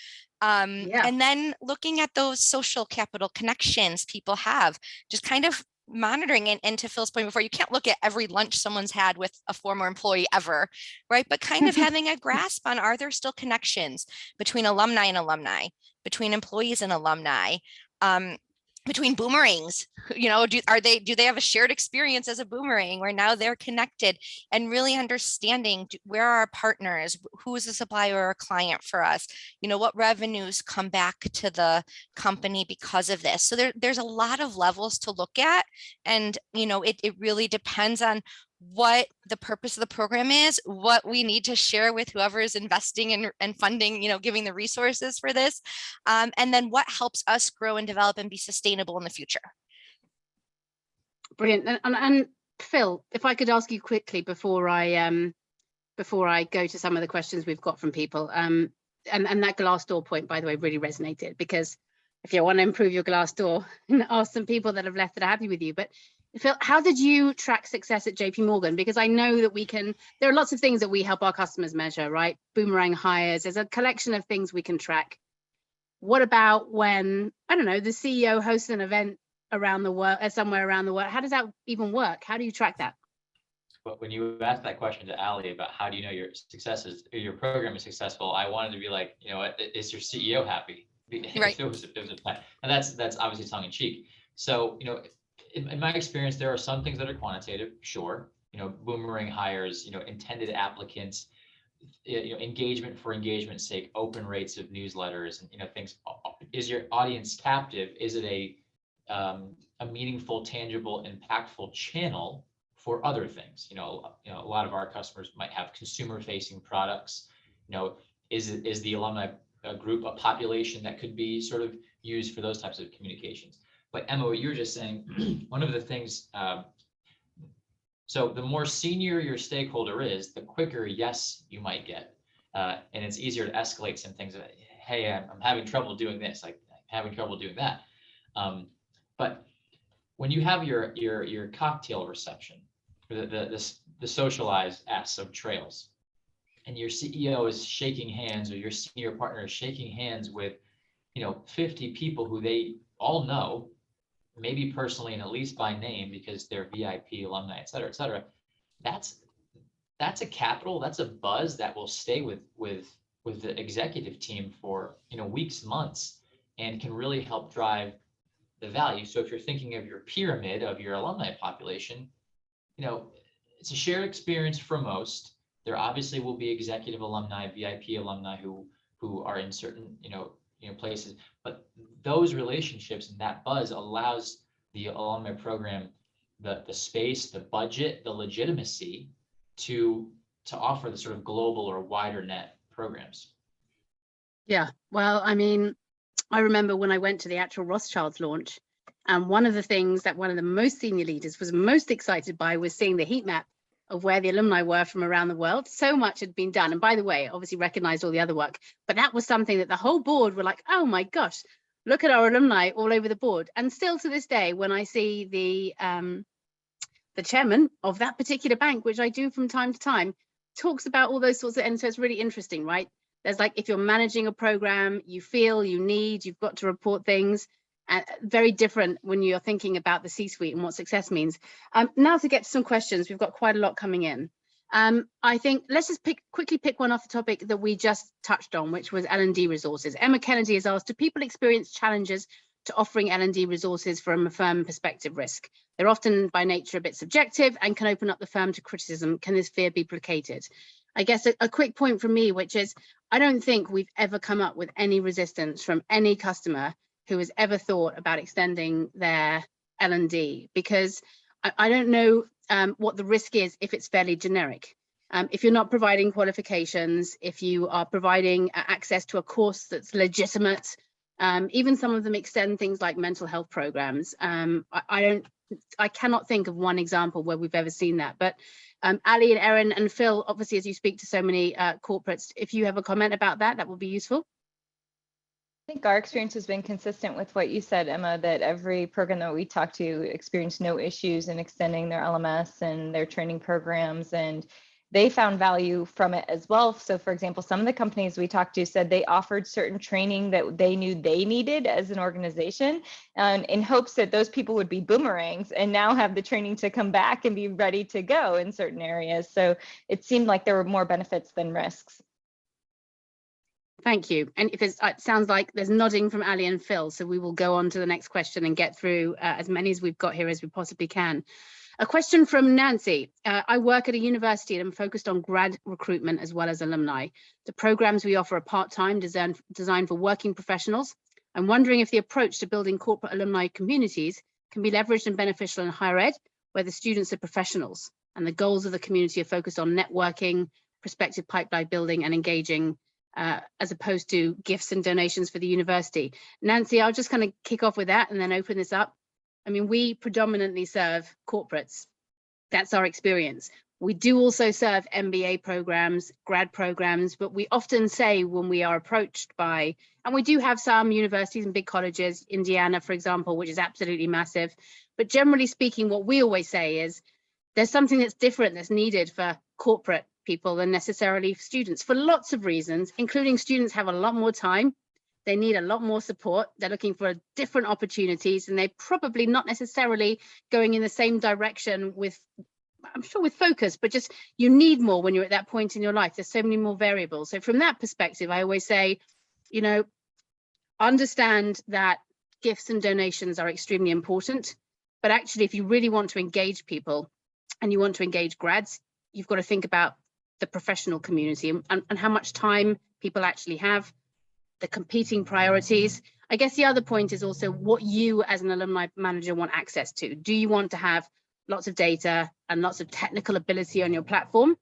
And then looking at those social capital connections people have, just kind of monitoring. And to Phil's point before, you can't look at every lunch someone's had with a former employee ever, right? But kind of having a grasp on, are there still connections between alumni and alumni, between employees and alumni, between boomerangs, do they have a shared experience as a boomerang where now they're connected, and really understanding where are our partners, who is a supplier or a client for us, what revenues come back to the company because of this. So there's a lot of levels to look at, and it really depends on what the purpose of the program is, what we need to share with whoever is investing and funding, giving the resources for this, and then what helps us grow and develop and be sustainable in the future. Brilliant. And Phil, if I could ask you quickly before I go to some of the questions we've got from people, and that Glassdoor point, by the way, really resonated, because if you want to improve your Glassdoor, ask some people that have left that are happy with you. But Phil, how did you track success at JP Morgan? Because I know that there are lots of things that we help our customers measure, right? Boomerang hires, there's a collection of things we can track. What about when, I don't know, the CEO hosts an event around the world, somewhere around the world? How does that even work? How do you track that? But when you asked that question to Ali about how do you know your program is successful, I wanted to be like, is your CEO happy? Right. If it was a plan. And that's obviously tongue in cheek. So, in my experience, there are some things that are quantitative, sure. Boomerang hires, intended applicants, engagement for engagement's sake, open rates of newsletters, and things. Is your audience captive? Is it a meaningful, tangible, impactful channel for other things? A lot of our customers might have consumer-facing products. Is the alumni group a population that could be sort of used for those types of communications? But Emma, what you were just saying, one of the things, so the more senior your stakeholder is, the quicker yes you might get, and it's easier to escalate some things. Hey, I'm having trouble doing this, like having trouble doing that. But when you have your cocktail reception, the socialized S of trails, and your CEO is shaking hands, or your senior partner is shaking hands with 50 people who they all know, maybe personally and at least by name because they're VIP alumni, et cetera, that's a capital, that's a buzz that will stay with the executive team for weeks, months, and can really help drive the value. So if you're thinking of your pyramid of your alumni population, it's a shared experience for most. There obviously will be executive alumni, VIP alumni who are in certain places, but those relationships and that buzz allows the alumni program the space, the budget, the legitimacy to offer the sort of global or wider net programs. Yeah, well, I mean, I remember when I went to the actual Rothschild's launch, and one of the things that one of the most senior leaders was most excited by was seeing the heat map of where the alumni were from around the world. So much had been done. And by the way, obviously recognized all the other work, but that was something that the whole board were like, oh my gosh, look at our alumni all over the board. And still to this day, when I see the chairman of that particular bank, which I do from time to time, talks about all those sorts of, and so it's really interesting, right? There's like, if you're managing a program, you feel you need, you've got to report things. Very different when you're thinking about the C-suite and what success means. Now to get to some questions, we've got quite a lot coming in. I think let's just quickly pick one off the topic that we just touched on, which was L&D resources. Emma Kennedy has asked, do people experience challenges to offering L&D resources from a firm perspective risk? They're often by nature a bit subjective and can open up the firm to criticism. Can this fear be placated? I guess a quick point from me, which is, I don't think we've ever come up with any resistance from any customer who has ever thought about extending their L&D, because I don't know what the risk is if it's fairly generic. If you're not providing qualifications, if you are providing access to a course that's legitimate, even some of them extend things like mental health programs. I cannot think of one example where we've ever seen that. But Ali and Erin and Phil, obviously, as you speak to so many corporates, if you have a comment about that, that would be useful. I think our experience has been consistent with what you said, Emma, that every program that we talked to experienced no issues in extending their LMS and their training programs, and they found value from it as well. So for example, some of the companies we talked to said they offered certain training that they knew they needed as an organization, in hopes that those people would be boomerangs and now have the training to come back and be ready to go in certain areas. So it seemed like there were more benefits than risks. Thank you. And if it sounds like there's nodding from Ali and Phil, so we will go on to the next question and get through as many as we've got here as we possibly can. A question from Nancy. I work at a university and I'm focused on grad recruitment as well as alumni. The programs we offer are part-time, designed for working professionals. I'm wondering if the approach to building corporate alumni communities can be leveraged and beneficial in higher ed, where the students are professionals and the goals of the community are focused on networking, prospective pipeline building and engaging, as opposed to gifts and donations for the university. Nancy, I'll just kind of kick off with that and then open this up. I mean, we predominantly serve corporates. That's our experience. We do also serve MBA programs, grad programs, but we often say when we are approached by, and we do have some universities and big colleges, Indiana, for example, which is absolutely massive. But generally speaking, what we always say is there's something that's different that's needed for corporate people than necessarily students, for lots of reasons, including students have a lot more time. They need a lot more support. They're looking for different opportunities, and they're probably not necessarily going in the same direction with, I'm sure, with focus, but just you need more when you're at that point in your life. There's so many more variables. So from that perspective, I always say, you know, understand that gifts and donations are extremely important, but actually, if you really want to engage people and you want to engage grads, you've got to think about the professional community and how much time people actually have, the competing priorities. I guess the other point is also what you as an alumni manager want access to. Do you want to have lots of data and lots of technical ability on your platform?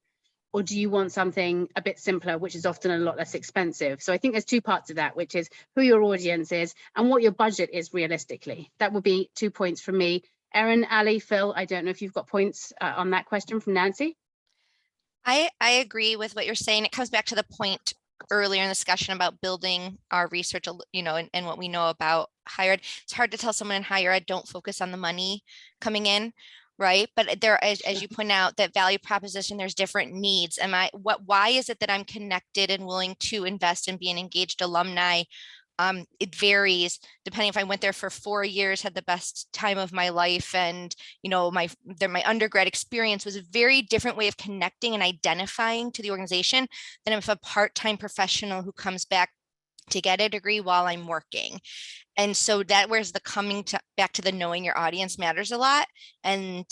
Or do you want something a bit simpler, which is often a lot less expensive? So I think there's two parts of that, which is who your audience is and what your budget is realistically. That would be 2 points from me. Erin, Ali, Phil, I don't know if you've got points on that question from Nancy. I agree with what you're saying. It comes back to the point earlier in the discussion about building our research, you know, and what we know about higher ed. It's hard to tell someone in higher ed, don't focus on the money coming in, right? But there, as you point out, that value proposition, there's different needs. Why is it that I'm connected and willing to invest and be an engaged alumni? It varies depending if I went there for 4 years, had the best time of my life, and you know my undergrad experience was a very different way of connecting and identifying to the organization than if a part-time professional who comes back to get a degree while I'm working. And so that where's the back to the knowing your audience matters a lot, and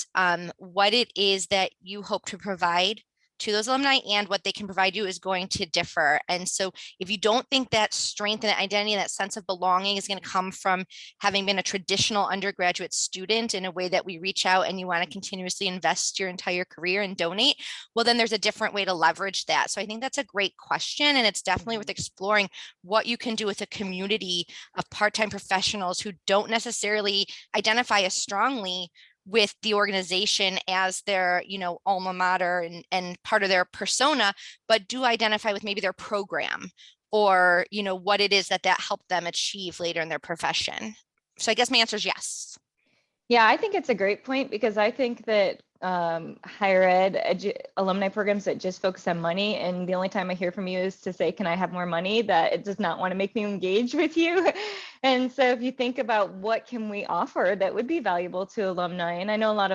what it is that you hope to provide to those alumni and what they can provide you is going to differ. And so if you don't think that strength and identity and that sense of belonging is going to come from having been a traditional undergraduate student in a way that we reach out and you want to continuously invest your entire career and donate, well, then there's a different way to leverage that. So I think that's a great question. And it's definitely worth exploring what you can do with a community of part-time professionals who don't necessarily identify as strongly with the organization as their, alma mater and part of their persona, but do identify with maybe their program or, what it is that helped them achieve later in their profession. So I guess my answer is yes. Yeah, I think it's a great point because I think that higher ed alumni programs that just focus on money, and the only time I hear from you is to say, can I have more money, that it does not want to make me engage with you. And so if you think about what can we offer that would be valuable to alumni, and I know a lot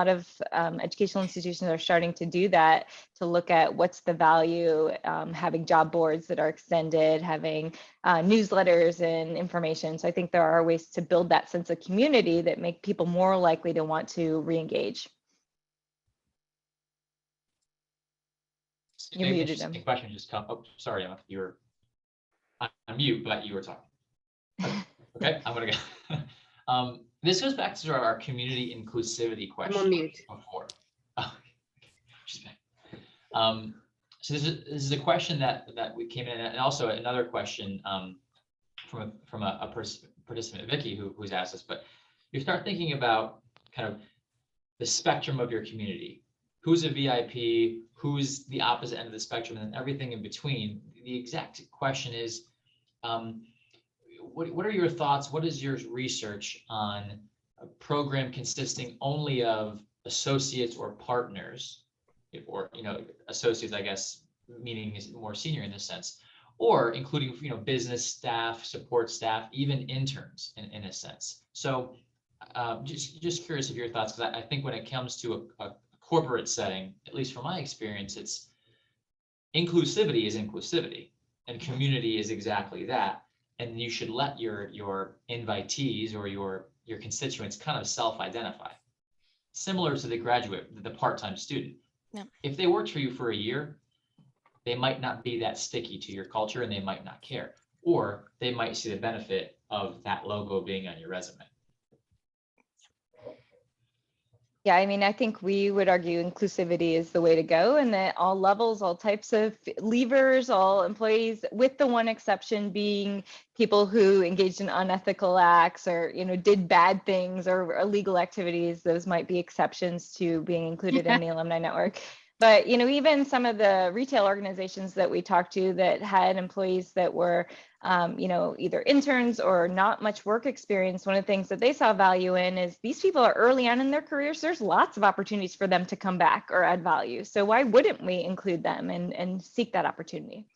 of educational institutions are starting to do that, to look at what's the value, having job boards that are extended, having newsletters and information. So I think there are ways to build that sense of community that make people more likely to want to re-engage. You muted them. Question just come. Oh, sorry, Emma, you're on mute, but you were talking. Okay, I'm gonna go. This goes back to our community inclusivity question. I'm on mute. Before. Oh, so this is a question that we came in, and also another question from a participant, Vicky, who's asked us. But you start thinking about kind of the spectrum of your community. Who's a VIP? Who's the opposite end of the spectrum, and everything in between. The exact question is, what are your thoughts? What is your research on a program consisting only of associates or partners, or associates, I guess, meaning is more senior in this sense, or including business staff, support staff, even interns in a sense. So just curious of your thoughts, because I think when it comes to a corporate setting, at least from my experience, it's inclusivity is inclusivity, and community is exactly that. And you should let your invitees or your constituents kind of self-identify. Similar to the part-time student. Yeah. If they worked for you for a year, they might not be that sticky to your culture and they might not care. Or they might see the benefit of that logo being on your resume. Yeah, I mean, I think we would argue inclusivity is the way to go, and that all levels, all types of leavers, all employees, with the one exception being people who engaged in unethical acts or, did bad things or illegal activities. Those might be exceptions to being included in the alumni network. But, even some of the retail organizations that we talked to that had employees that were, either interns or not much work experience, one of the things that they saw value in is these people are early on in their careers. There's lots of opportunities for them to come back or add value. So why wouldn't we include them and seek that opportunity?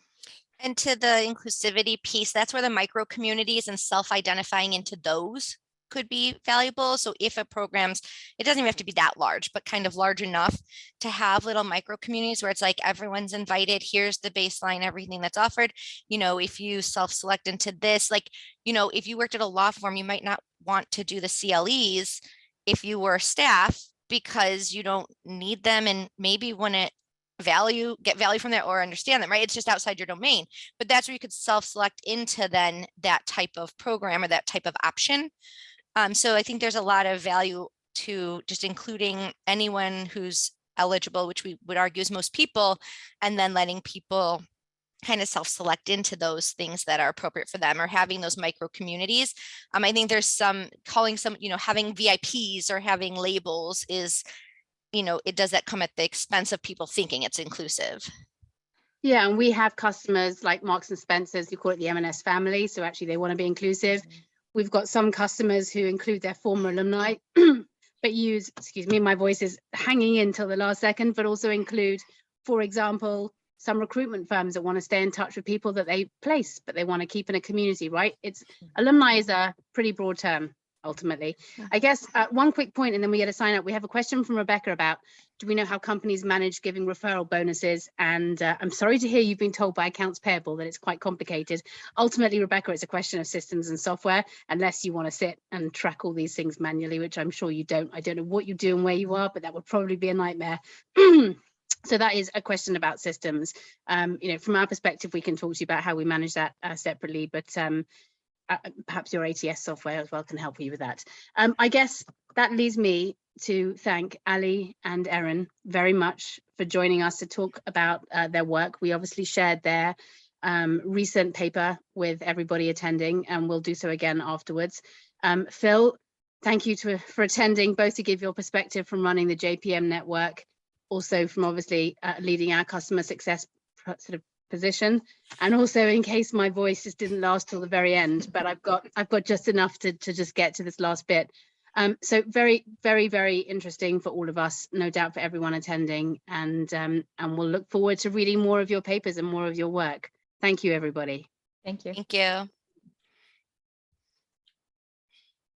And to the inclusivity piece, that's where the micro communities and self-identifying into those could be valuable. So if a program's, it doesn't even have to be that large, but kind of large enough to have little micro communities where it's like everyone's invited, here's the baseline, everything that's offered. If you self-select into this, if you worked at a law firm, you might not want to do the CLEs if you were staff because you don't need them and maybe wouldn't get value from that or understand them, right? It's just outside your domain. But that's where you could self-select into then that type of program or that type of option. So I think there's a lot of value to just including anyone who's eligible, which we would argue is most people, and then letting people kind of self-select into those things that are appropriate for them or having those micro communities. I think there's having VIPs or having labels is, it does that come at the expense of people thinking it's inclusive. Yeah, and we have customers like Marks and Spencer's who call it the M&S family. So actually they want to be inclusive. We've got some customers who include their former alumni, but use, excuse me, my voice is hanging in till the last second, but also include, for example, some recruitment firms that want to stay in touch with people that they place, but they want to keep in a community, right? Alumni is a pretty broad term, ultimately. I guess one quick point, and then we get a sign up. We have a question from Rebecca about, do we know how companies manage giving referral bonuses? And I'm sorry to hear you've been told by accounts payable that it's quite complicated. Ultimately, Rebecca, it's a question of systems and software, unless you want to sit and track all these things manually, which I'm sure you don't. I don't know what you do and where you are, but that would probably be a nightmare. So that is a question about systems. From our perspective, we can talk to you about how we manage that separately, but perhaps your ATS software as well can help you with that. I guess that leaves me to thank Ali and Erin very much for joining us to talk about their work. We obviously shared their recent paper with everybody attending, and we'll do so again afterwards. Phil, thank you for attending, both to give your perspective from running the JPM network, also from obviously leading our customer success sort of position, and also in case my voice just didn't last till the very end, but I've got just enough to just get to this last bit. So very, very, very interesting for all of us, no doubt for everyone attending, and we'll look forward to reading more of your papers and more of your work. Thank you, everybody. Thank you. Thank you.